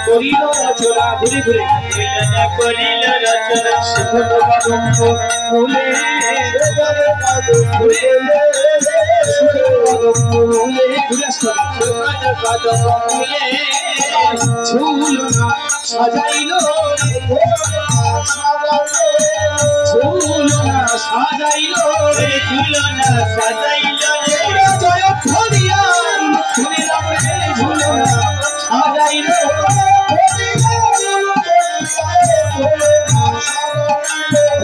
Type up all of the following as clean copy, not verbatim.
করিল রচনা ঘুরে ঘুরে করিল রচনা সুখদ কদম্ব মূলে ঘুরে ঝুলনা সাজাইল ঝুলনা সাজাইল রে ঝুলনা সাজাইল রে জয় ধরিয়া ঝুলনা সাজাইল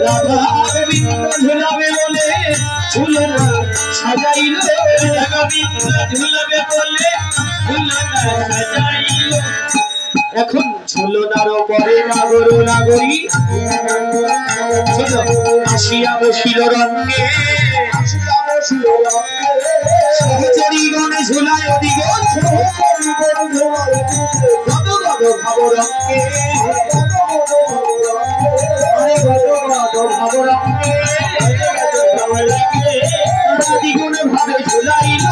রাধা গোবিন্দ ঝুলাবে বলে ঝুলনা সাজাইল গোবিন্দ ঝুলাবে বলে ঝুলনা সাজাইল এখন ঝুলনার পরে নাগর নাগরী আসিয়া বসিল রঙ্গে সহচরী গণে ঝুলায় অধিগণ গদ গদ ভাব রঙ্গে গদ ভাব রঙ্গে দ্বিগুণ ভাবে ঝুলাইল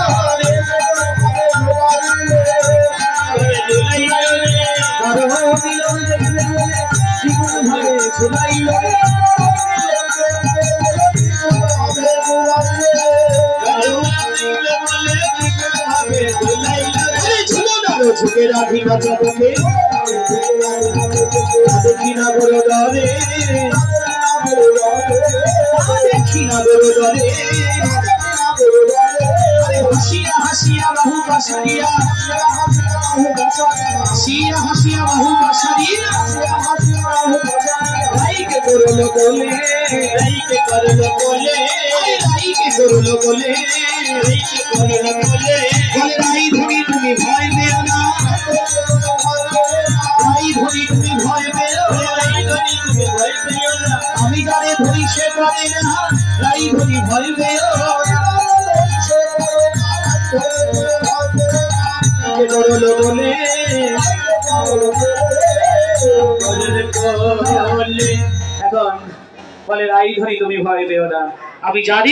ঝুঁকে রাখি বাঁচা তোকে দেখি না বড় দরে দেখি না বড় দরে হাসিয়া হাসিয়া বাহু বাসারিয়া হাসিয়া হাসিয়া বাহু বাসারিয়া রাইকে করলো বলে রাইকে করলো বলে রাইকে করলো বলে রাইকে করলো বলে বলে রাই ধরি তুমি ভয় পেও না রাই ধরি তুমি ভয় পেও রাই ধরি তুমি ভয় পেও না আমি যারে ধরি সে করে না রাই ধরি ভয় পেও করলো বলে এখন বলে রাই ধরি তুমি ভয় পেও না আমি জানি